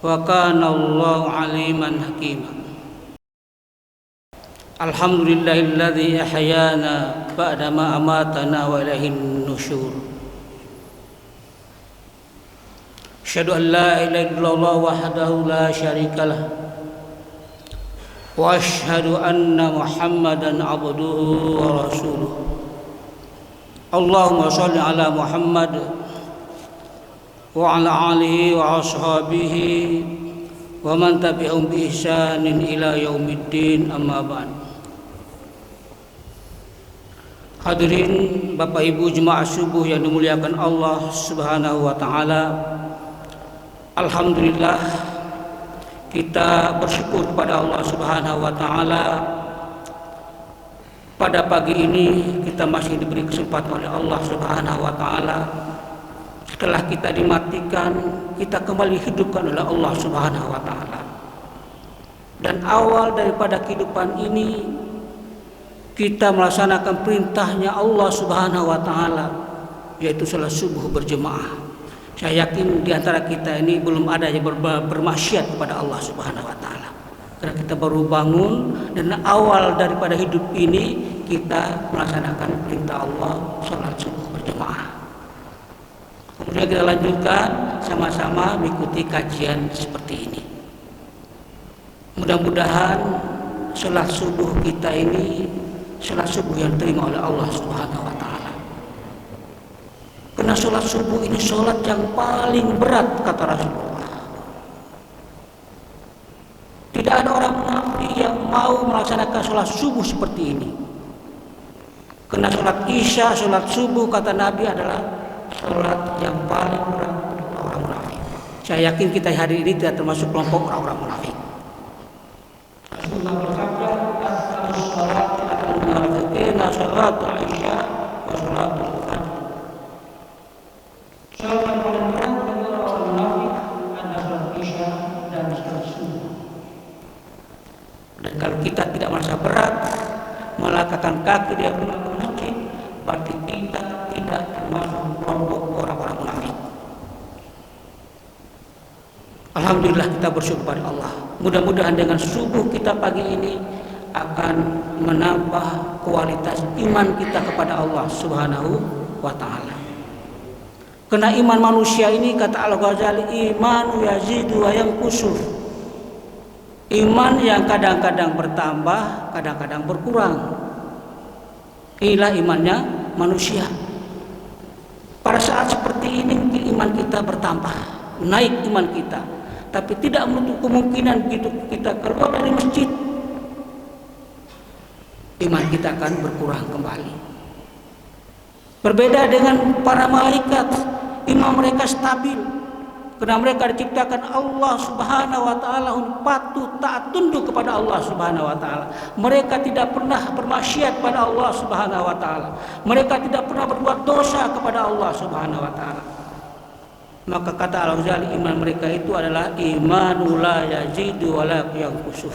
wa kana Allahu aliman hakima. Alhamdulillahilladzi ahyana ba'da ma amatana wa ilaihin nusyur. Asyhadu an la ilaha illallah wahdahu la syarikalah wa asyhadu anna Muhammadan abduhu wa rasuluh. Allahumma shalli ala Muhammad wa ala alihi wa ashabihi wa man tabi'ahum bi ihsanin ila yaumiddin, amma ba'd. Hadirin Bapak Ibu jemaah subuh yang dimuliakan Allah Subhanahu wa taala. Alhamdulillah, kita bersyukur kepada Allah Subhanahu wa taala. Pada pagi ini kita masih diberi kesempatan oleh Allah Subhanahu wa taala. Setelah kita dimatikan, kita kembali hidupkan oleh Allah Subhanahu wa taala. Dan awal daripada kehidupan ini kita melaksanakan perintahnya Allah Subhanahu wa taala, yaitu salat subuh berjemaah. Saya yakin di antara kita ini belum ada yang bermaksiat kepada Allah Subhanahu wa taala. Karena kita baru bangun dan awal daripada hidup ini kita melaksanakan perintah Allah salat subuh berjemaah. Kemudian kita lanjutkan sama-sama mengikuti kajian seperti ini. Mudah-mudahan salat subuh kita ini salat subuh yang diterima oleh Allah Subhanahu wa taala. Karena salat subuh ini salat yang paling berat, kata Rasulullah. Tidak ada orang munafik yang mau melaksanakan salat subuh seperti ini. Karena salat Isya, salat subuh kata Nabi adalah salat yang paling berat untuk orang munafik. Saya yakin kita hari ini tidak termasuk kelompok orang-orang munafik. Rasulullah bersabda, "As-salatu salatu munafiqin, salatu Isya wa salatu fajr." Salat yang paling berat bagi orang munafik adalah salat Isya dan salat subuh. Dan kalau kita tidak merasa berat melangkahkan kaki di masjid, berarti kita tidak termasuk kelompok orang-orang munafik. Alhamdulillah, kita bersyukur pada Allah. Mudah-mudahan dengan subuh kita pagi ini akan menambah kualitas iman kita kepada Allah Subhanahu wa taala. Karena iman manusia ini, kata Al-Ghazali, iman yazidu wa yanqusu. Iman yang kadang-kadang bertambah, kadang-kadang berkurang. Inilah imannya manusia. Pada saat seperti ini mungkin iman kita bertambah, naik iman kita, tapi tidak menutup kemungkinan begitu kita keluar dari masjid, iman kita akan berkurang kembali. Berbeda dengan para malaikat, iman mereka stabil. Karena mereka diciptakan Allah Subhanahu wa taala untuk patuh taat tunduk kepada Allah Subhanahu wa taala. Mereka tidak pernah bermaksiat pada Allah Subhanahu wa taala. Mereka tidak pernah berbuat dosa kepada Allah Subhanahu wa taala. Maka kata Al-Ghazali, iman mereka itu adalah imanul la yazidu wa la yanqusu.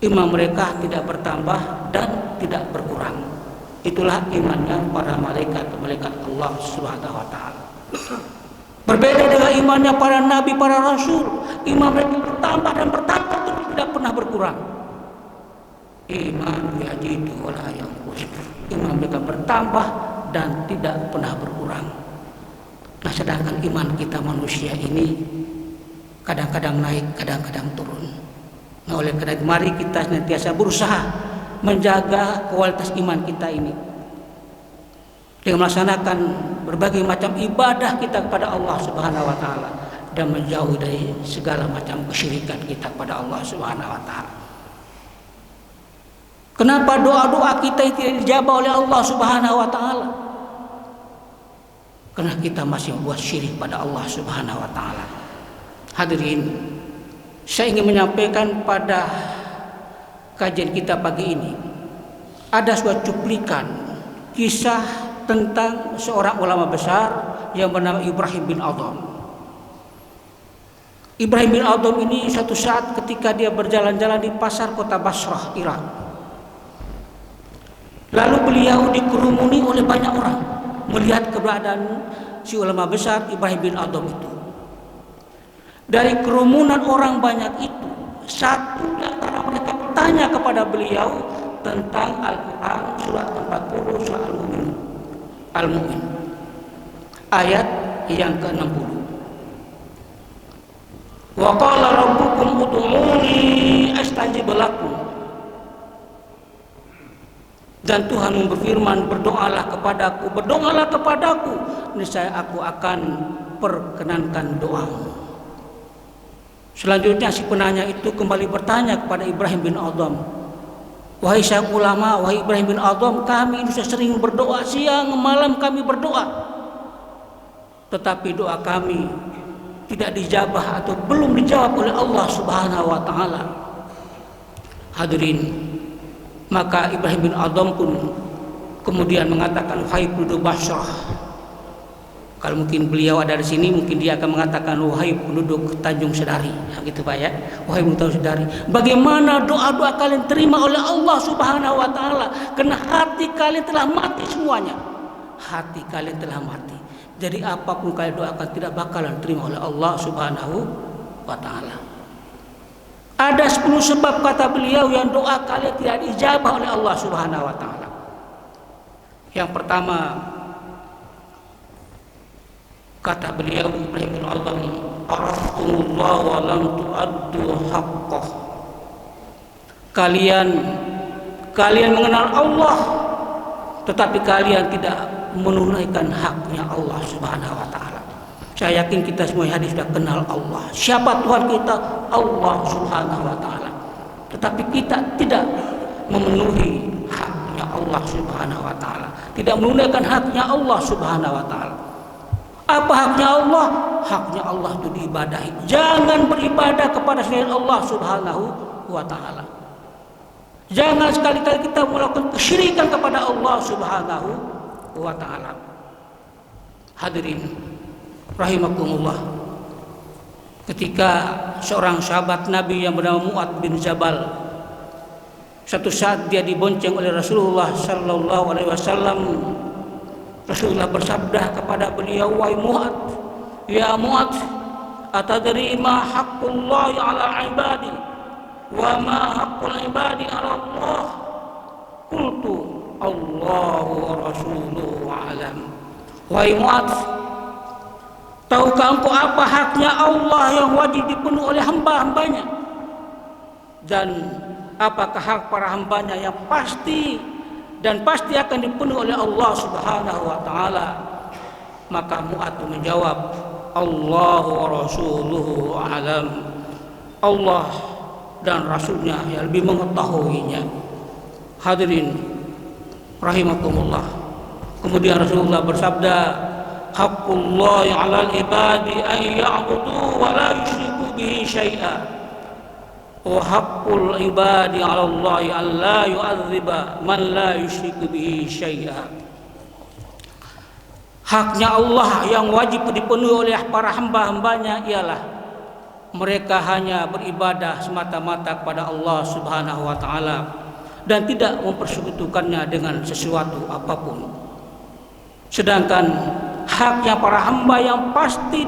Iman mereka tidak bertambah dan tidak berkurang. Itulah imannya para malaikat Allah Subhanahu wa taala. Berbeda dengan imannya para nabi, para rasul, iman mereka bertambah dan bertambah terus, tidak pernah berkurang. Iman yazidu wa la yanqus. Iman mereka bertambah dan tidak pernah berkurang. Nah, sedangkan iman kita manusia ini kadang-kadang naik, kadang-kadang turun. Nah, oleh karena itu mari kita senantiasa berusaha menjaga kualitas iman kita ini dengan melaksanakan berbagai macam ibadah kita kepada Allah Subhanahu wa taala dan menjauh dari segala macam kesyirikan kita kepada Allah Subhanahu wa taala. Kenapa doa-doa kita tidak dijabah oleh Allah Subhanahu wa taala? Karena kita masih membuat syirik pada Allah Subhanahu wa taala. Hadirin, saya ingin menyampaikan pada kajian kita pagi ini ada sebuah cuplikan kisah tentang seorang ulama besar yang bernama Ibrahim bin Adham. Ibrahim bin Adham ini suatu saat ketika dia berjalan-jalan di pasar kota Basrah, Irak, lalu beliau dikerumuni oleh banyak orang melihat keberadaan si ulama besar Ibrahim bin Adham itu. Dari kerumunan orang banyak itu, satu di antara mereka bertanya kepada beliau tentang Al-Quran surat 40 surat Al-Mu'min ayat yang ke-60. Wa qala rabbukum ud'uni astajib lakum. Dan Tuhan berfirman, berdoalah kepadaku, niscaya aku akan perkenankan doamu. Selanjutnya si penanya itu kembali bertanya kepada Ibrahim bin Adham, wahai syekh ulama, wahai Ibrahim bin Adham, kami ini sudah sering berdoa, siang malam kami berdoa, tetapi doa kami tidak dijabah atau belum dijawab oleh Allah Subhanahu wa taala. Hadirin, maka Ibrahim bin Adham pun kemudian mengatakan, wahai penduduk Basrah. Kalau mungkin beliau ada di sini, mungkin dia akan mengatakan, wahai penduduk Tanjung Sedari, gitu Pak ya. Wahai penduduk Sedari, bagaimana doa-doa kalian terima oleh Allah Subhanahu wa taala? Karena hati kalian telah mati semuanya. Hati kalian telah mati. Jadi apapun kalian doakan tidak bakalan terima oleh Allah Subhanahu wa taala. Ada 10 sebab kata beliau yang doa kalian tidak dijabah oleh Allah Subhanahu wa taala. Yang pertama, kata beliau Ibrahim bin Adham, araftumullah wa lam tu'addu haqqah. Kalian mengenal Allah, tetapi kalian tidak menunaikan haknya Allah Subhanahu wa taala. Saya yakin kita semua hadis sudah kenal Allah. Siapa Tuhan kita? Allah Subhanahu wa taala. Tetapi kita tidak memenuhi haknya Allah Subhanahu wa taala. Tidak menunaikan haknya Allah Subhanahu wa taala. Apa haknya Allah? Haknya Allah itu diibadahi. Jangan beribadah kepada selain Allah Subhanahu wa taala. Jangan sekali-kali kita melakukan kesyirikan kepada Allah Subhanahu wa taala. Hadirin rahimakumullah, ketika seorang sahabat Nabi yang bernama Mu'adz bin Jabal, satu saat dia dibonceng oleh Rasulullah sallallahu alaihi wasallam. Rasulullah bersabda kepada beliau, wahai Mu'adz, ya Mu'adz, atadri ma haqqullahi 'ala 'ibadi wa ma haqqul 'ibadi 'ala Allah? Qultu Allahu wa rasuluhu a'lam. Wahai Mu'adz, tahukah engkau apa haknya Allah yang wajib dipenuhi oleh hamba-hambanya, dan apakah hak para hambanya yang pasti akan dipenuhi oleh Allah Subhanahu wa taala? Maka Mu'adz menjawab, Allahu wa rasuluhu a'lam. Allah dan Rasulnya yang lebih mengetahuinya. Hadirin rahimakumullah. Kemudian Rasulullah bersabda, haqqullahi 'alal ibadi an ya'budu wa la yusyriku bihi syai'a, wa haqqul ibadi 'ala Allahi an la yu'adziba man la yusyriku bihi syai'a. Haknya Allah yang wajib dipenuhi oleh para hamba-hambanya ialah mereka hanya beribadah semata-mata kepada Allah Subhanahu wa taala dan tidak mempersekutukannya dengan sesuatu apapun. Sedangkan haknya para hamba yang pasti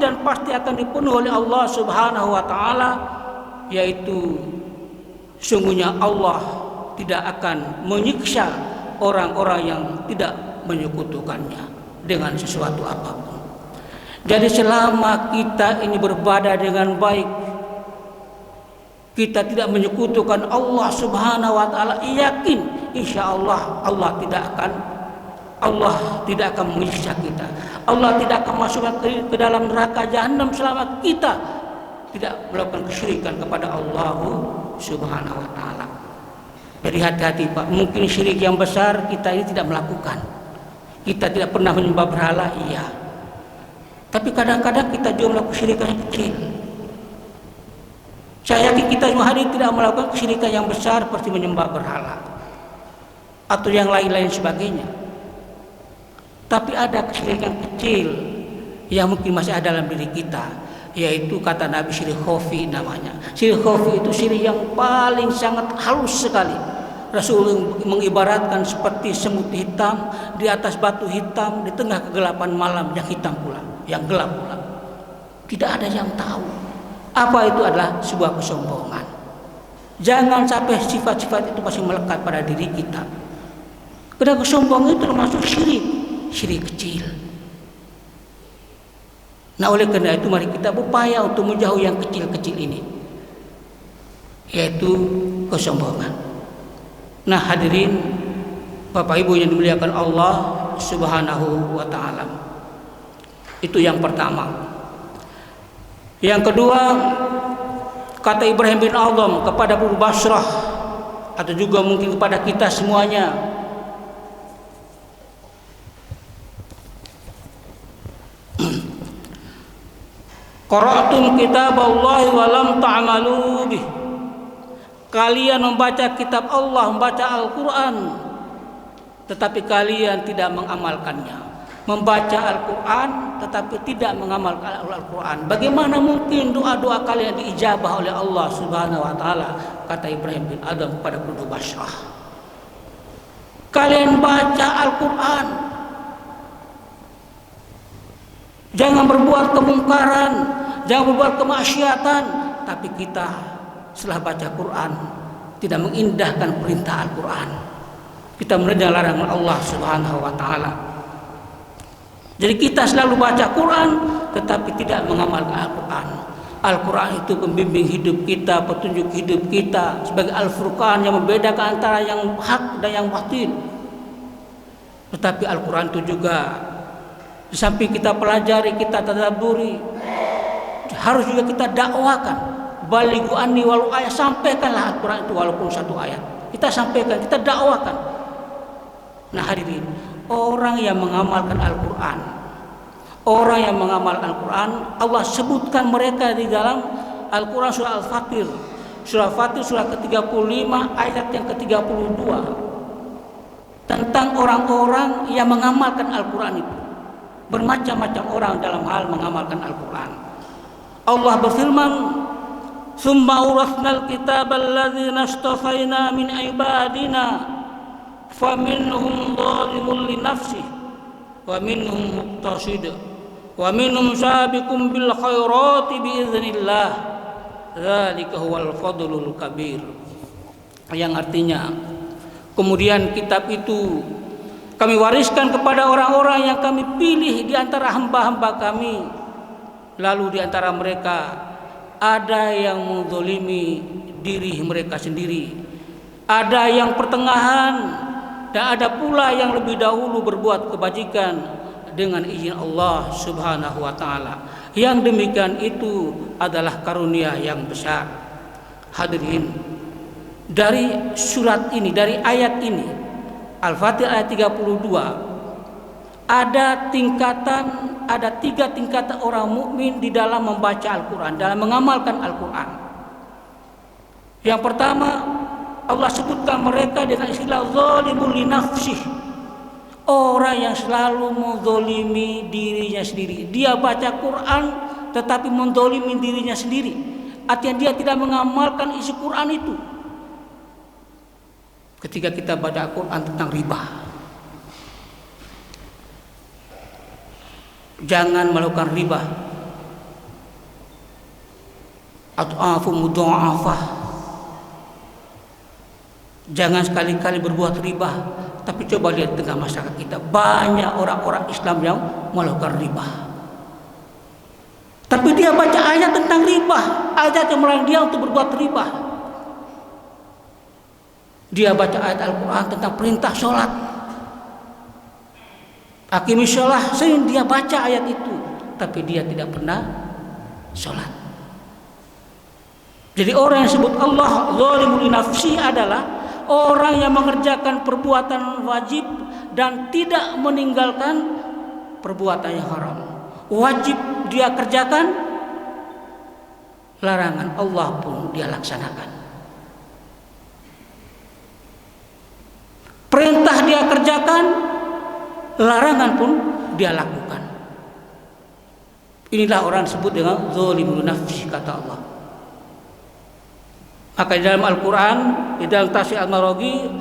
akan dipenuhi oleh Allah Subhanahu wa taala, yaitu sungguhnya Allah tidak akan menyiksa orang-orang yang tidak menyekutukannya dengan sesuatu apapun. Jadi selama kita ini beribadah dengan baik, kita tidak menyekutukan Allah Subhanahu wa taala, yakin insyaallah Allah tidak akan menyiksa kita. Allah tidak akan masukkan ke dalam neraka jahanam selama kita tidak melakukan kesyirikan kepada Allah Subhanahu wa taala. Jadi hati-hati Pak, mungkin syirik yang besar kita ini tidak melakukan. Kita tidak pernah menyembah berhala, iya. Tapi kadang-kadang kita juga melakukan kesyirikan yang kecil. Saya yakin kita semua hari tidak melakukan kesyirikan yang besar seperti menyembah berhala atau yang lain-lain sebagainya. Tapi ada kesyirikan kecil yang mungkin masih ada dalam diri kita, yaitu kata Nabi syirik khafi namanya. Syirik khafi itu syirik yang paling sangat halus sekali. Rasul mengibaratkan seperti semut hitam di atas batu hitam di tengah kegelapan malam yang hitam pula, yang gelap pula. Tidak ada yang tahu. Apa itu? Adalah sebuah kesombongan. Jangan sampai sifat-sifat itu masih melekat pada diri kita. Karena kesombongan itu termasuk syirik kecil. Nah, oleh karena itu mari kita berupaya untuk menjauhi yang kecil-kecil ini, yaitu kesombongan. Nah, hadirin Bapak Ibu yang dimuliakan Allah Subhanahu wa taala. Itu yang pertama. Yang kedua, kata Ibrahim bin Adham kepada Abu Basrah, atau juga mungkin kepada kita semuanya, qara'tum kitaballahi wa lam ta'malu bih. Kalian membaca kitab Allah, membaca Al-Quran, tetapi kalian tidak mengamalkannya. Membaca Al-Quran tetapi tidak mengamalkan Al-Quran. Bagaimana mungkin doa-doa kalian diijabah oleh Allah Subhanahu wa taala? Kata Ibrahim bin Adham kepada Abu Basrah. Kalian baca Al-Quran, jangan berbuat kemungkaran, jangan berbuat kemaksiatan, tapi kita setelah baca Quran tidak mengindahkan perintah Al-Quran. Kita menerjang larangan Allah Subhanahu wa taala. Jadi kita selalu baca Quran tetapi tidak mengamalkan Al-Quran. Al-Quran itu pembimbing hidup kita, petunjuk hidup kita, sebagai Al-Furqan yang membedakan antara yang hak dan yang batil. Tetapi Al-Quran itu juga di samping kita pelajari, kita tadabburi, harus juga kita dakwakan. Balighu anni walau ayat, sampaikanlah Al-Quran itu walaupun satu ayat. Kita sampaikan, kita dakwakan. Nah, hadirin, orang yang mengamalkan Al-Quran, orang yang mengamalkan Al-Quran, Allah sebutkan mereka di dalam Al-Quran surah Al-Fatir. Surah Al-Fatir surah ke-35 ayat yang ke-32. Tentang orang-orang yang mengamalkan Al-Quran itu. Bermacam-macam orang dalam hal mengamalkan Al-Quran. Allah berfirman, "Tsumma awrathnal kitaba alladzina istafaina min ibadina faminhum zalimun li nafsihi wa minhum muqtasid wa minhum sabiqun bil khairati bi idznillah dzalika huwal fadlul kabir." Yang artinya, kemudian kitab itu kami wariskan kepada orang-orang yang kami pilih di antara hamba-hamba kami, lalu di antara mereka ada yang menzalimi diri mereka sendiri, ada yang pertengahan, dan ada pula yang lebih dahulu berbuat kebajikan dengan izin Allah Subhanahu wa taala. Yang demikian itu adalah karunia yang besar. Hadirin, dari surat ini, dari ayat ini, Al-Fatih ayat 32, ada tiga tingkatan orang mukmin di dalam membaca Al-Quran, dalam mengamalkan Al-Quran. Yang pertama, Allah sebutkan mereka dengan istilah zalimul li nafsihi. Orang yang selalu menzalimi dirinya sendiri. Dia baca Quran tetapi menzalimi dirinya sendiri. Artinya dia tidak mengamalkan isi Quran itu. Ketika kita baca Quran tentang riba, jangan melakukan riba. At'afu mudha'afah. Jangan sekali-kali berbuat riba. Tapi coba lihat tengah masyarakat kita, banyak orang-orang Islam yang melakukan riba. Tapi dia baca ayat tentang riba, ayat yang melarang dia untuk berbuat riba. Dia baca ayat Al-Quran tentang perintah sholat, aqimis sholah, sering dia baca ayat itu, tapi dia tidak pernah sholat. Jadi orang yang disebut Allah zalimul li nafsi adalah orang yang mengerjakan perbuatan wajib dan tidak meninggalkan perbuatan yang haram. Wajib dia kerjakan, larangan Allah pun dia laksanakan. Perintah dia kerjakan, larangan pun dia lakukan. Inilah orang disebut dengan zalimul nafsi, kata Allah. Maka di dalam Al-Quran, di dalam Tafsir Al-Maraghi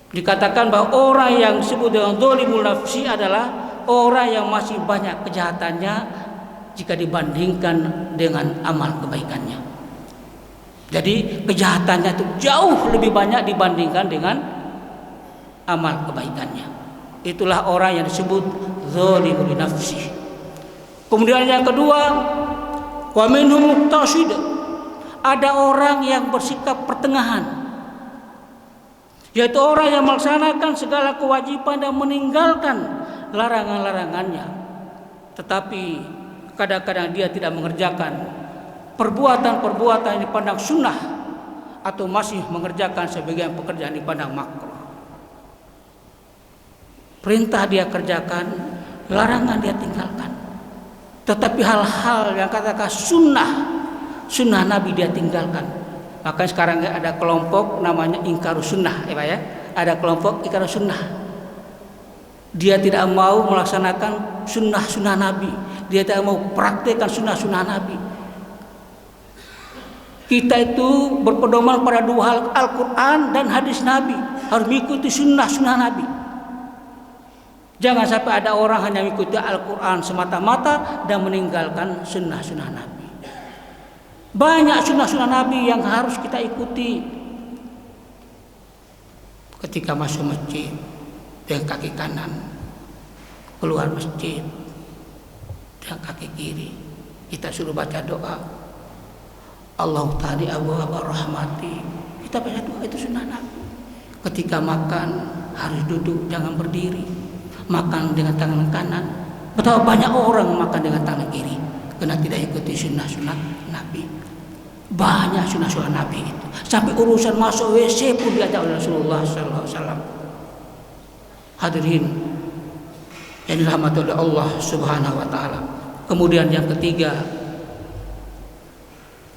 dikatakan bahwa orang yang disebut dengan zalimul nafsi adalah orang yang masih banyak kejahatannya jika dibandingkan dengan amal kebaikannya. Jadi kejahatannya itu jauh lebih banyak dibandingkan dengan amal kebaikannya. Itulah orang yang disebut zalimun li nafsih. Kemudian yang kedua, wa minhum muqtasid. Ada orang yang bersikap pertengahan, yaitu orang yang melaksanakan segala kewajiban dan meninggalkan larangan-larangannya. Tetapi kadang-kadang dia tidak mengerjakan perbuatan-perbuatan yang dipandang sunnah, atau masih mengerjakan sebagian pekerjaan dipandang makruh. Perintah dia kerjakan, larangan dia tinggalkan. Tetapi hal-hal yang katakan sunnah Nabi dia tinggalkan. Maka sekarang ada kelompok namanya ingkarus sunnah, ya Pak ya. Ada kelompok ingkarus sunnah. Dia tidak mau melaksanakan sunnah Nabi. Dia tidak mau praktekkan sunnah Nabi. Kita itu berpedoman pada dua hal, Al-Quran dan hadis Nabi. Harus mengikuti sunnah Nabi. Jangan sampai ada orang hanya mengikuti Al-Quran semata-mata dan meninggalkan sunnah Nabi. Banyak sunnah Nabi yang harus kita ikuti. Ketika masuk masjid dengan kaki kanan, keluar masjid dengan kaki kiri, kita suruh baca doa, Allah tadi Abu rahmati. Kita baca doa, itu sunnah Nabi. Ketika makan harus duduk, jangan berdiri. Makan dengan tangan kanan. Betapa banyak orang makan dengan tangan kiri karena tidak ikuti sunnah Nabi. Banyak sunnah Nabi itu. Sampai urusan masuk WC pun diajar oleh Rasulullah SAW. Hadirin yang dirahmati oleh Allah Subhanahu Wa Taala. Kemudian yang ketiga,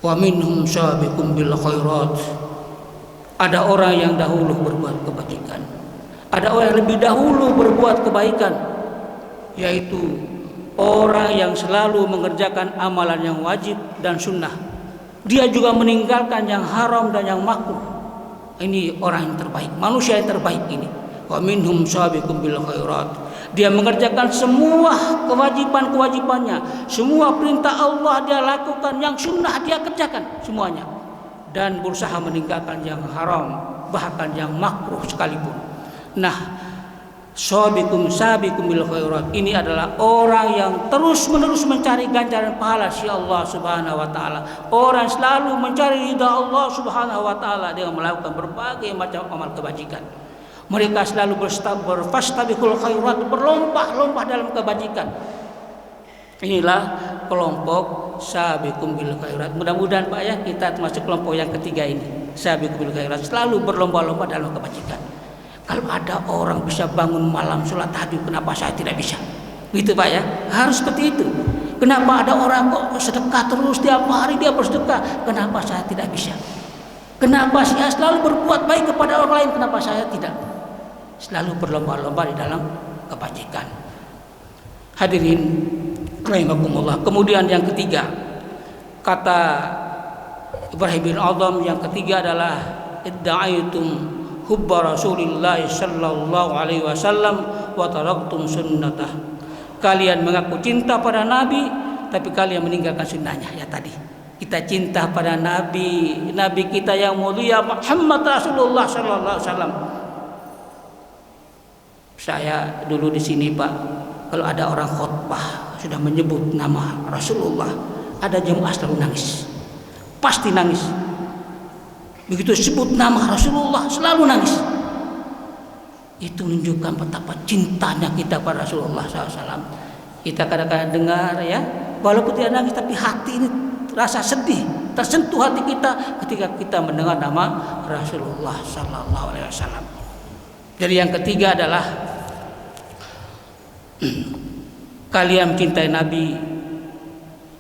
wa minhum sabiqun bil khairat. Ada orang yang dahulu berbuat kebajikan. Ada orang yang lebih dahulu berbuat kebaikan, yaitu orang yang selalu mengerjakan amalan yang wajib dan sunnah. Dia juga meninggalkan yang haram dan yang makruh. Ini orang yang terbaik, manusia yang terbaik ini. Wa minhum sabiqun bil khairat. Dia mengerjakan semua kewajiban-kewajibannya, semua perintah Allah dia lakukan, yang sunnah dia kerjakan semuanya, dan berusaha meninggalkan yang haram, bahkan yang makruh sekalipun. Nah, sabiqum bil khairat ini adalah orang yang terus-menerus mencari ganjaran pahala si Allah Subhanahu wa taala. Orang selalu mencari ridha Allah Subhanahu wa taala dengan melakukan berbagai macam amal kebajikan. Mereka selalu berfastabiqul khairat, berlomba-lomba dalam kebajikan. Inilah kelompok sabiqum bil khairat. Mudah-mudahan Pak ya, kita termasuk kelompok yang ketiga ini. Sabiqum bil khairat, selalu berlomba-lomba dalam kebajikan. Kalau ada orang bisa bangun malam sholat tahajud, kenapa saya tidak bisa? Gitu Pak ya, harus seperti itu. Kenapa ada orang kok sedekah terus tiap hari dia bersedekah, kenapa saya tidak bisa? Kenapa saya selalu berbuat baik kepada orang lain, kenapa saya tidak? Selalu berlomba-lomba di dalam kebajikan. Hadirin rahimakumullah. Kemudian yang ketiga, kata Ibrahim bin Adham, yang ketiga adalah idda'aitum hubba Rasulillah sallallahu alaihi wasallam wa taraktum sunnatah. Kalian mengaku cinta pada Nabi, tapi kalian meninggalkan sunnahnya. Ya tadi kita cinta pada Nabi kita yang mulia Muhammad Rasulullah sallallahu alaihi wasallam. Saya dulu di sini Pak, kalau ada orang khutbah sudah menyebut nama Rasulullah, ada jemaah selalu nangis, pasti nangis. Begitu sebut nama Rasulullah selalu nangis. Itu menunjukkan betapa cintanya kita pada Rasulullah SAW. Kita kadang-kadang dengar ya, walaupun tidak nangis tapi hati ini rasa sedih, tersentuh hati kita ketika kita mendengar nama Rasulullah SAW. Jadi yang ketiga adalah kalian mencintai Nabi,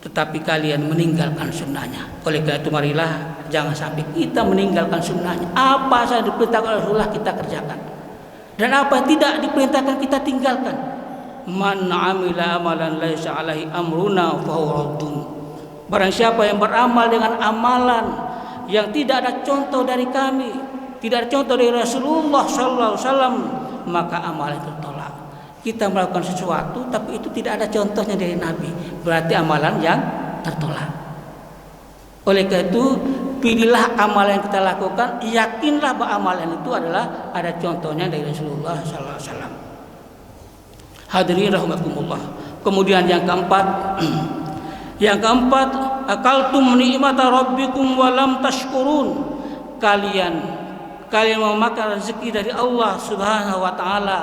tetapi kalian meninggalkan sunnahnya. Oleh karena itu marilah jangan sampai kita meninggalkan sunnahnya. Apa saja diperintahkan Rasulullah kita kerjakan, dan apa yang tidak diperintahkan kita tinggalkan. Man amila amalan laisa alaihi amruna fahuwa raddun. Barang siapa yang beramal dengan amalan yang tidak ada contoh dari kami, tidak ada contoh dari Rasulullah sallallahu alaihi wasallam, maka amalan itu tolak. kita melakukan sesuatu tapi itu tidak ada contohnya dari Nabi, berarti amalan yang tertolak. Oleh karena itu, pilihlah amalan yang kita lakukan, yakinlah bahwa amalan itu adalah ada contohnya dari Rasulullah sallallahu alaihi wasallam. Hadirin rahimakumullah. Kemudian yang keempat, akaltum nikmata rabbikum wa lam tashkurun. Kalian memakan rezeki dari Allah Subhanahu wa taala,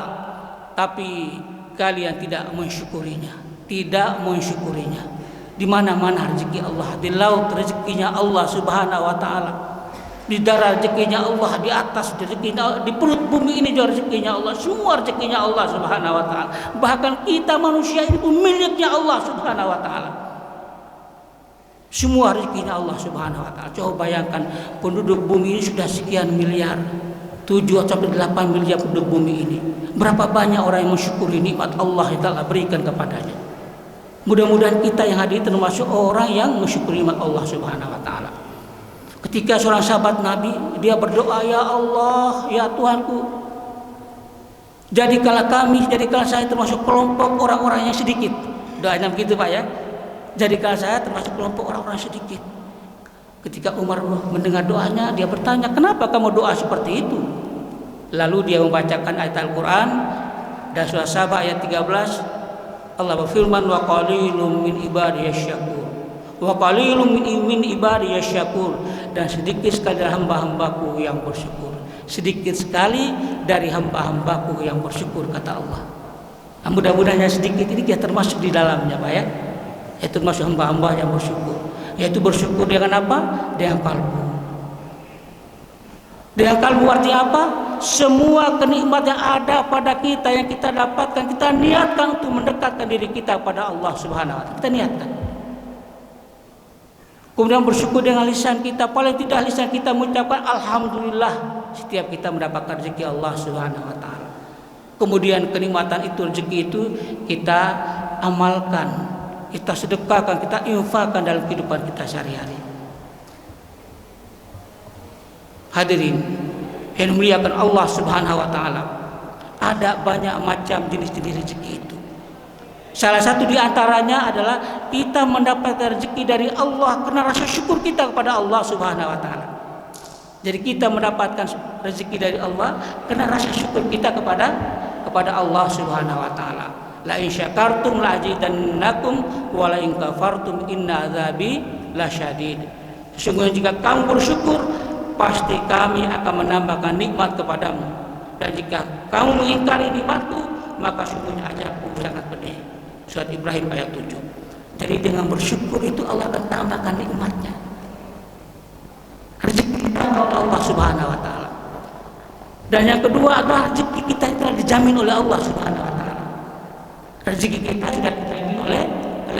tapi kalian tidak mensyukurinya. Di mana-mana rezeki Allah, di laut rezekinya Allah Subhanahu wa taala, di darat rezekinya Allah, di atas rezekinya, di perut bumi ini juga rezekinya Allah, semua rezekinya Allah Subhanahu wa taala. Bahkan kita manusia ini pun miliknya Allah Subhanahu wa taala. Semua rezekinya Allah Subhanahu wa taala. Coba bayangkan, penduduk bumi ini sudah sekian miliar, 7-8 miliar penduduk bumi ini. Berapa banyak orang yang mensyukuri nikmat Allah yang telah berikan kepadanya. Mudah-mudahan kita yang hadir termasuk orang yang mensyukuri nikmat Allah Subhanahu wa taala. Ketika seorang sahabat Nabi, dia berdoa, "Ya Allah, ya Tuhanku, jadikanlah saya termasuk kelompok orang-orang yang sedikit." Doanya begitu, Pak, ya. Jadikanlah saya termasuk kelompok orang-orang sedikit. Ketika Umar mendengar doanya, dia bertanya, "Kenapa kamu doa seperti itu?" Lalu dia membacakan ayat Al-Quran dan surah Saba ayat 13. Allah berfirman, "Wa qalilum min ibadiyasy syakur." Wa qalilum min ibadiyasy syakur, dan sedikit sekali dari hamba-hambaku yang bersyukur. Sedikit sekali dari hamba-hambaku yang bersyukur, kata Allah. Nah, mudah-mudahan yang sedikit ini kita termasuk di dalamnya, Pak, ya. Itu termasuk hamba-hamba yang bersyukur. Yaitu bersyukur dengan apa? Dengan kalbu. Dengan kalbu artinya apa? Semua kenikmatan yang ada pada kita, yang kita dapatkan, kita niatkan untuk mendekatkan diri kita pada Allah Subhanahu wa taala. Kita niatkan. Kemudian bersyukur dengan lisan kita, paling tidak lisan kita mengucapkan alhamdulillah setiap kita mendapatkan rezeki Allah Subhanahu wa taala. Kemudian kenikmatan itu, rezeki itu kita amalkan, kita sedekahkan, kita infakkan dalam kehidupan kita sehari-hari. Hadirin yang dimuliakan Allah Subhanahu wa taala, ada banyak macam jenis-jenis rezeki itu. Salah satu di antaranya adalah kita mendapatkan rezeki dari Allah karena rasa syukur kita kepada Allah Subhanahu wa taala. Jadi kita mendapatkan rezeki dari Allah karena rasa syukur kita kepada Allah Subhanahu wa taala. La in syakartum la azidannakum wa la in kafartum inna adzabi lasyadid. Sesungguhnya jika kamu bersyukur, pasti kami akan menambahkan nikmat kepadamu, dan jika kamu mengingkari nikmatku, maka sungguhnya azabku sangat pedih. Surat Ibrahim ayat 7. Jadi dengan bersyukur itu Allah akan tambahkan nikmatnya. Rezeki kita oleh Allah Subhanahu wa taala. Dan yang kedua adalah rezeki kita itu dijamin oleh Allah Subhanahu wa taala. Rezeki kita sudah dijamin oleh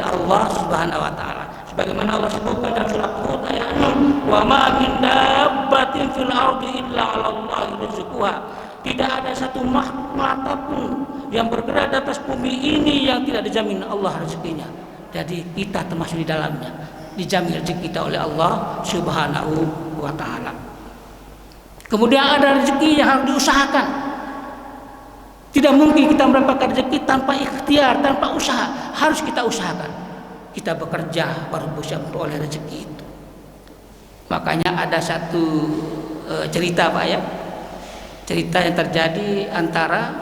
Allah Subhanahu wa taala. Sebagaimana Allah sebutkan dalam surah Hud ayat 6, "Wa ma min dabbatin fil ardi illa 'ala Allahi rizquha." Tidak ada satu makhluk apapun yang bergerak di atas bumi ini yang tidak dijamin Allah rezekinya. Jadi kita termasuk di dalamnya, dijamin rezeki kita oleh Allah Subhanahu wa taala. Kemudian ada rezeki yang harus diusahakan. Tidak mungkin kita mendapatkan rezeki tanpa ikhtiar, tanpa usaha. Harus kita usahakan. Kita bekerja baru bisa memperoleh rezeki itu. Makanya ada satu cerita, Pak, ya. Cerita yang terjadi antara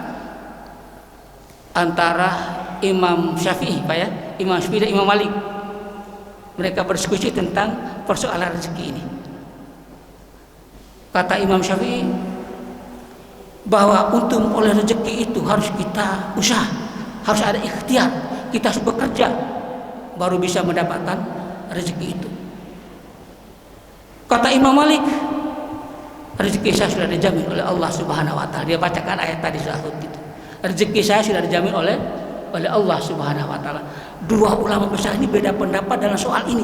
Imam Syafi'i, Pak, ya. Imam Syafi'i dan Imam Malik. Mereka berdiskusi tentang persoalan rezeki ini. Kata Imam Syafi'i bahwa untuk memperoleh rezeki itu harus kita usaha, harus ada ikhtiar, kita harus bekerja baru bisa mendapatkan rezeki itu. Kata Imam Malik, rezeki saya sudah dijamin oleh Allah Subhanahu wa taala. Dia bacakan ayat tadi surah Hud itu. Rezeki saya sudah dijamin oleh Allah Subhanahu wa taala. Dua ulama besar ini beda pendapat dalam soal ini.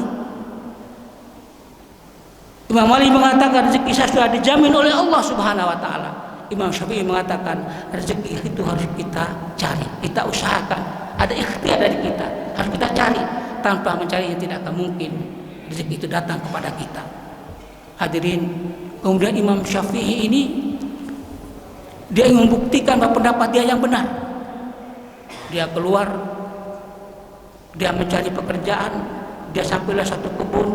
Imam Malik mengatakan rezeki saya sudah dijamin oleh Allah Subhanahu wa taala. Imam Syafi'i mengatakan rezeki itu harus kita cari, kita usahakan. Ada ikhtiar dari kita, harus kita cari. Tanpa mencari yang tidak akan mungkin rezeki itu datang kepada kita. Hadirin, kemudian Imam Syafi'i ini dia ingin membuktikan bahwa pendapat dia yang benar. Dia keluar, dia mencari pekerjaan, dia sampailah satu kebun.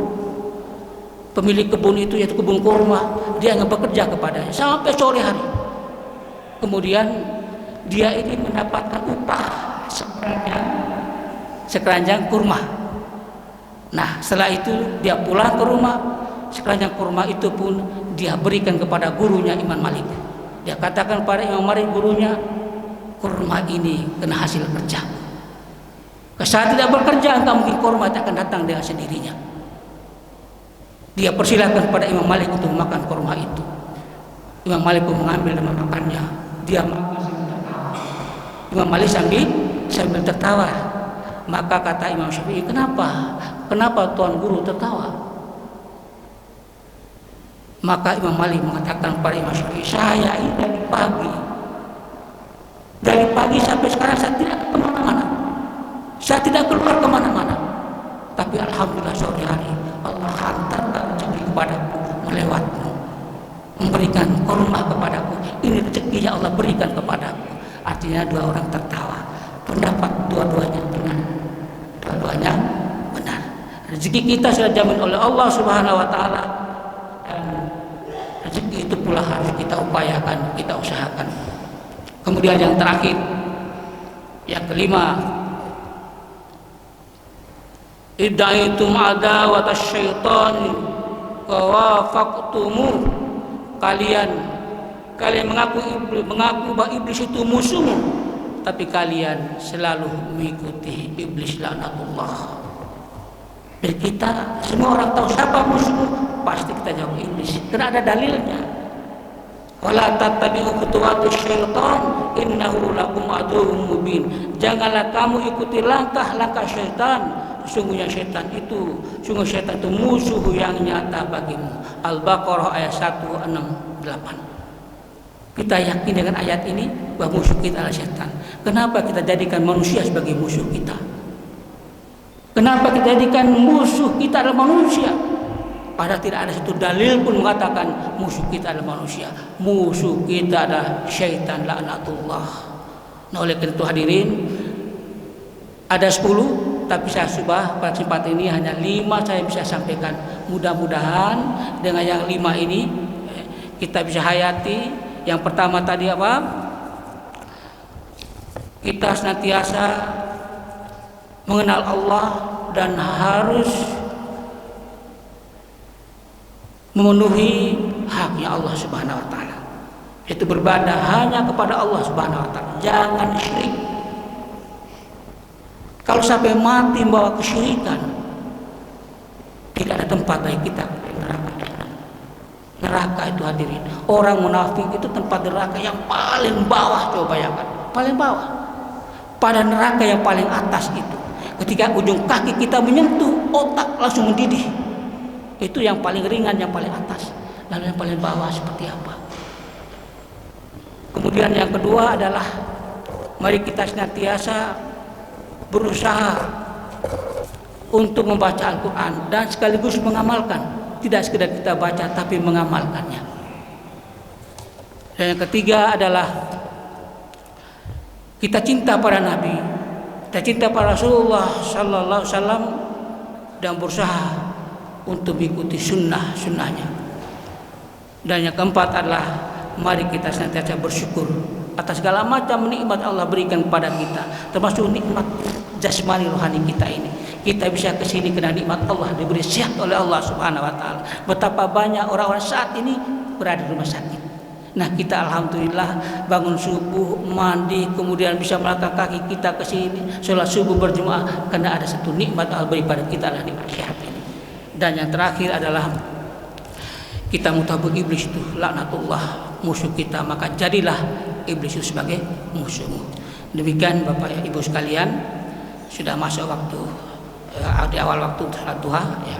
Pemilik kebun itu yaitu kebun kurma, dia bekerja kepadanya sampai sore hari. Kemudian dia ini mendapatkan upah sekeranjang kurma. Nah, setelah itu dia pulang ke rumah, sekeranjang kurma itu pun dia berikan kepada gurunya Imam Malik. Dia katakan pada Imam Malik gurunya, kurma ini kena hasil kerja. Kalau saya tidak bekerja, enggak mungkin kurma tak akan datang dengan sendirinya. Dia persilakan pada Imam Malik untuk makan kurma itu. Imam Malik pun mengambil dan memakannya. Dia makan sambil tertawa. Imam Malik sambil tertawa. Maka kata Imam Syafi'i, kenapa Tuan Guru tertawa? Maka Imam Malik mengatakan pada Imam Syafi'i, saya ini dari pagi sampai sekarang saya tidak kemana-mana, saya tidak keluar kemana-mana, tapi alhamdulillah sore hari Allah hantarkan rezeki kepadaku melewatmu, memberikan kurma kepadaku. Ini rezeki yang Allah berikan kepadaku. Artinya dua orang tertawa, pendapat dua-duanya benar, dua-duanya benar. Rezeki kita sudah jamin oleh Allah Subhanahu wa taala, dan rezeki itu pula harus kita upayakan, kita usahakan. Kemudian yang terakhir, yang kelima, iddaitum adawata syaitan wa wafaqtumu, kalian mengaku bahwa iblis itu musuhmu, tapi kalian selalu mengikuti iblis, laknatullah. Dan kita semua orang tahu siapa musuhmu, pasti kita jawab iblis, karena ada dalilnya. Wala tattabi'u khutuwatis syaitan innahu lakum aduwwum mubin. Janganlah kamu ikuti langkah-langkah syaitan. Sungguh syaitan itu musuh yang nyata bagimu. Al-Baqarah ayat 168. Kita yakin dengan ayat ini bahwa musuh kita adalah syaitan. Kenapa kita jadikan manusia sebagai musuh kita? Kenapa kita jadikan musuh kita adalah manusia? Padahal tidak ada satu dalil pun mengatakan musuh kita adalah manusia. Musuh kita adalah syaitan, laknatullah. Nah, oleh karena itu hadirin, ada 10, tapi saya subah pada kesempatan ini hanya 5 saya bisa sampaikan. Mudah-mudahan dengan yang 5 ini kita bisa hayati. Yang pertama tadi apa? Kita senantiasa mengenal Allah dan harus memenuhi haknya Allah Subhanahu wa taala. Itu beribadah hanya kepada Allah Subhanahu wa taala. Jangan syirik. Kalau sampai mati membawa kesyirikan, tidak ada tempat bagi kita neraka. Neraka itu hadirin, orang munafik itu tempat neraka yang paling bawah. Coba bayangkan, paling bawah. Pada neraka yang paling atas itu, ketika ujung kaki kita menyentuh, otak langsung mendidih. Itu yang paling ringan, yang paling atas. Lalu yang paling bawah seperti apa? Kemudian yang kedua adalah mari kita senantiasa berusaha untuk membaca Al-Quran dan sekaligus mengamalkan. Tidak sekedar kita baca tapi mengamalkannya. Dan yang ketiga adalah kita cinta pada Nabi, kita cinta pada Rasulullah Sallallahu Alaihi Wasallam dan berusaha untuk mengikuti sunnahnya. Dan yang keempat adalah mari kita senantiasa bersyukur atas segala macam nikmat Allah berikan kepada kita, termasuk nikmat jasmani rohani kita ini. Kita bisa ke sini karena nikmat Allah, diberi sehat oleh Allah Subhanahu wa taala. Betapa banyak orang-orang saat ini berada di rumah sakit. Nah, kita alhamdulillah bangun subuh, mandi, kemudian bisa melangkah kaki kita ke sini, sholat subuh berjemaah karena ada satu nikmat Allah beri pada kita, adalah nikmat sehat ini. Dan yang terakhir adalah kita mutabuk iblis itu, laknatullah, musuh kita, maka jadilah iblis itu sebagai musuhmu. Demikian Bapak Ibu sekalian, sudah masuk waktu di awal waktu salat duha ya.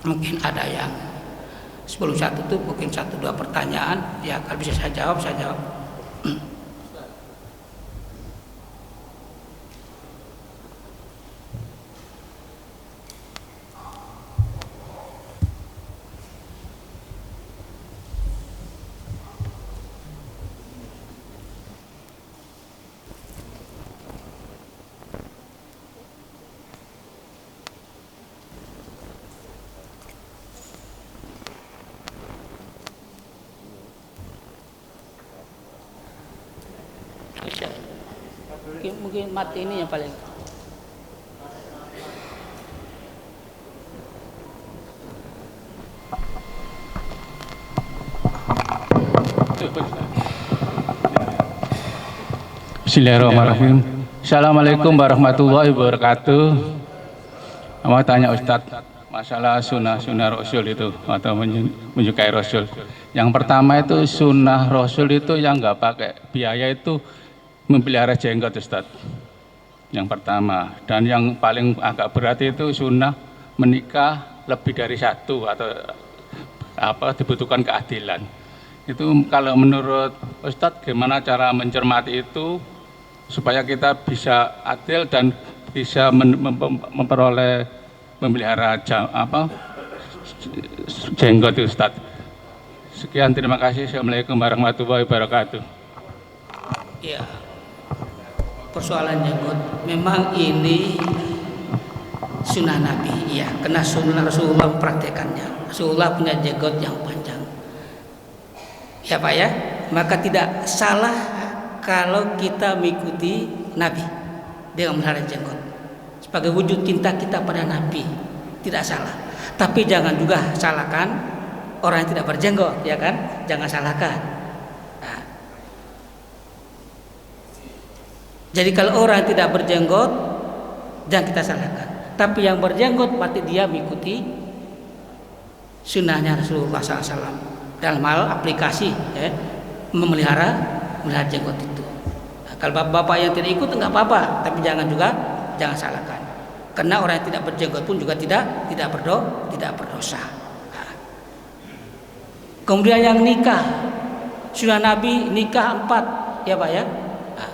Mungkin ada yang sebelum saya tutup mungkin 1-2 pertanyaan ya, kalau bisa saya jawab saya jawab. Mungkin mati ini yang paling. Bismillahirrahmanirrahim. Assalamualaikum warahmatullahi wabarakatuh. Mau tanya Ustadz masalah sunnah Rasul itu atau menyukai Rasul. Yang pertama itu sunnah Rasul itu yang nggak pakai biaya itu memelihara jenggot Ustadz. Yang pertama, dan yang paling agak berat itu sunnah menikah lebih dari satu atau dibutuhkan keadilan. Itu kalau menurut Ustadz gimana cara mencermati itu supaya kita bisa adil dan bisa memperoleh memelihara jenggot Ustadz. Sekian, terima kasih. Assalamualaikum warahmatullahi wabarakatuh. Ya, persoalan jenggot memang ini sunnah Nabi, ya, karena sunnah Rasulullah mempraktekannya. Rasulullah punya jenggot yang panjang, ya Pak ya. Maka tidak salah kalau kita mengikuti Nabi dengan memelihara jenggot sebagai wujud cinta kita pada Nabi, tidak salah. Tapi jangan juga salahkan orang yang tidak berjenggot, ya kan? Jangan salahkan. Nah, jadi kalau orang yang tidak berjenggot jangan kita salahkan. Tapi yang berjenggot berarti dia mengikuti sunnahnya Rasulullah SAW dalam hal aplikasi, ya, memelihara jenggot itu. Nah, kalau bapak-bapak yang tidak ikut enggak apa-apa, tapi jangan salahkan. Karena orang yang tidak berjenggot pun juga tidak berdosa. Nah. Kemudian yang nikah, sunnah Nabi nikah 4, ya Pak ya. Nah,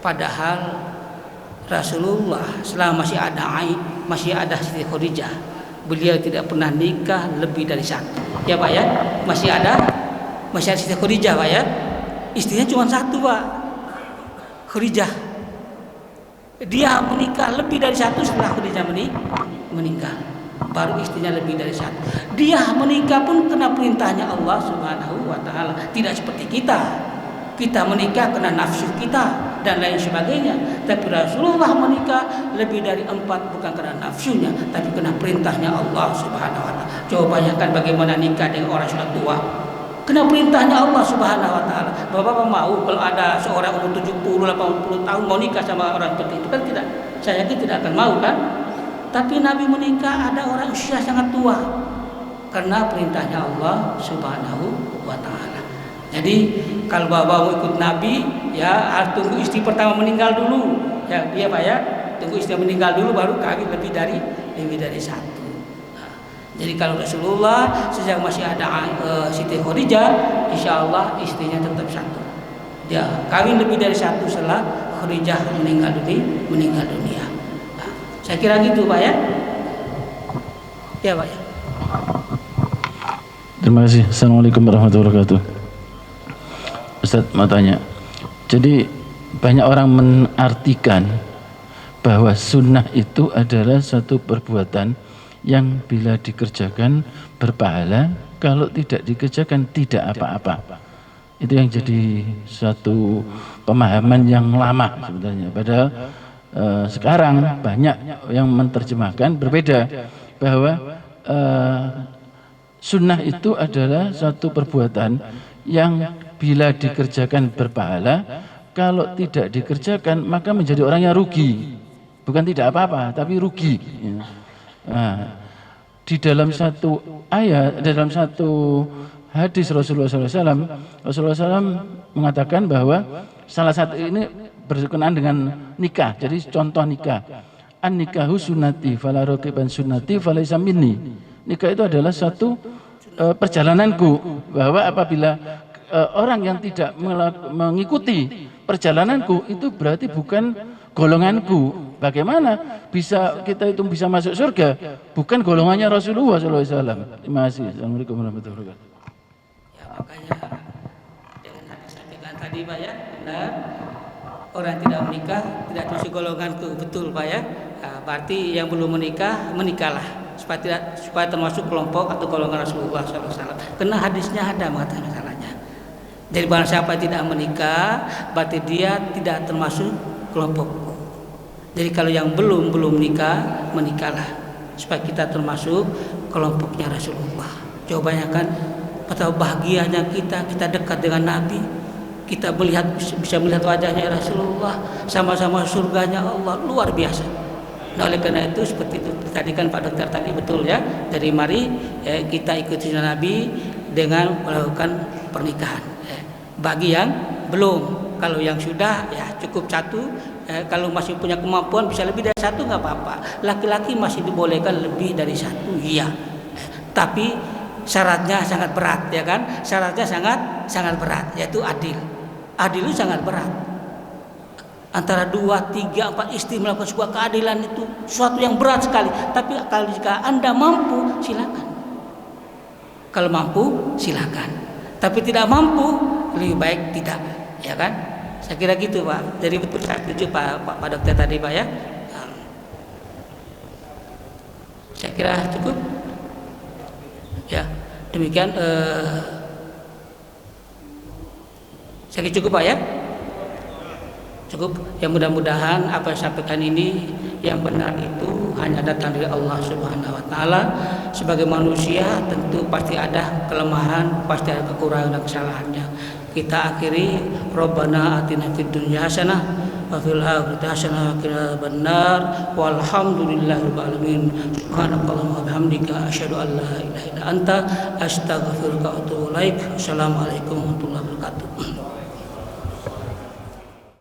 padahal Rasulullah selama masih ada Siti Khadijah, beliau tidak pernah nikah lebih dari 1, ya Pak ya. Masih ada Siti Khadijah Pak ya. Istrinya cuma 1 Pak, Khadijah. Dia menikah lebih dari 1 setelah Khadijah meninggal, baru istrinya lebih dari 1. Dia menikah pun kena perintahnya Allah Subhanahu wa Ta'ala, tidak seperti kita menikah kena nafsu kita dan lain sebagainya. Tapi Rasulullah menikah lebih dari 4 bukan karena nafsunya, tapi kena perintahnya Allah Subhanahu wa Ta'ala. Coba bayangkan bagaimana nikah dengan orang sudah tua, kena perintahnya Allah Subhanahu wa Ta'ala. Bapak mau kalau ada seorang umur 70-80 tahun mau nikah sama orang seperti itu? Kan tidak, saya yakin tidak akan mau kan. Tapi Nabi menikah ada orang usia sangat tua karena perintahnya Allah Subhanahu wa Ta'ala. Jadi kalau bapak mau ikut Nabi, ya harus tunggu istri pertama meninggal dulu, ya dia Pak ya, tunggu istri meninggal dulu baru kawin lebih dari 1. Jadi kalau Rasulullah sejak masih ada Siti Khadijah, insya Allah istrinya tetap 1. Dia kawin lebih dari 1 setelah Khadijah meninggal dunia. Nah, saya kira gitu Pak ya. Ya Pak ya. Terima kasih. Assalamualaikum warahmatullahi wabarakatuh. Ustaz mau tanya. Jadi banyak orang mengartikan bahwa sunnah itu adalah satu perbuatan yang bila dikerjakan berpahala, kalau tidak dikerjakan tidak apa-apa. Itu yang jadi suatu pemahaman yang lama sebenarnya. Padahal sekarang banyak yang menerjemahkan berbeda, bahwa sunnah itu adalah suatu perbuatan yang bila dikerjakan berpahala, kalau tidak dikerjakan maka menjadi orang yang rugi. Bukan tidak apa-apa, tapi rugi. Nah, di dalam satu ayat, dalam satu hadis Rasulullah SAW mengatakan bahwa salah satu ini berkenaan dengan nikah. Jadi contoh nikah, an nikahu sunnati fala raqiban sunnati falaysa minni. Nikah itu adalah satu perjalananku, bahwa apabila orang yang tidak mengikuti perjalananku itu berarti bukan golonganku. Bagaimana bisa kita itu bisa masuk surga? Bukan golongannya Rasulullah SAW. Terima kasih. Assalamualaikum warahmatullahi wabarakatuh. Ya makanya dengan hadis sampaikan tadi Pak ya, benar. Orang yang tidak menikah tidak termasuk golonganku, betul Pak ya. Nah, berarti yang belum menikah menikahlah supaya termasuk kelompok atau golongan Rasulullah SAW. Karena hadisnya ada mengatakan masalahnya. Jadi barang siapa tidak menikah, berarti dia tidak termasuk kelompokku. Jadi kalau yang belum nikah, menikahlah supaya kita termasuk kelompoknya Rasulullah. Jawabannya kan, betapa bahagianya kita dekat dengan Nabi, kita bisa melihat wajahnya Rasulullah, sama-sama surganya Allah, luar biasa. Nah, oleh karena itu seperti itu tadi kan Pak Dokter tadi betul ya. Jadi mari kita ikuti Nabi dengan melakukan pernikahan. Bagi yang belum, kalau yang sudah ya cukup satu. Kalau masih punya kemampuan bisa lebih dari satu nggak apa-apa. Laki-laki masih dibolehkan lebih dari satu, iya. Tapi syaratnya sangat berat, ya kan? Syaratnya sangat berat, yaitu adil. Adil itu sangat berat. Antara 2, 3, 4 istri melakukan sebuah keadilan itu suatu yang berat sekali. Tapi kalau jika Anda mampu, silakan. Kalau mampu, silakan. Tapi tidak mampu, lebih baik tidak, ya kan? Saya kira gitu Pak. Jadi betul saya setuju Pak Dokter tadi Pak ya. Saya kira cukup. Ya, demikian. Saya kira cukup Pak ya. Cukup. Ya mudah-mudahan apa yang saya sampaikan ini yang benar itu hanya datang dari Allah Subhanahu Wa Taala. Sebagai manusia tentu pasti ada kelemahan, pasti ada kekurangan dan kesalahannya. Kita akhiri Rabbana atina fid dunya hasanah wa fil akhirati hasanah wa qina adzabannar walhamdulillahirabbil alamin subhanakallahumma wa bihamdika asyhadu an la ilaha illa anta astaghfiruka wa atubu ilaik. Assalamualaikum warahmatullahi wabarakatuh.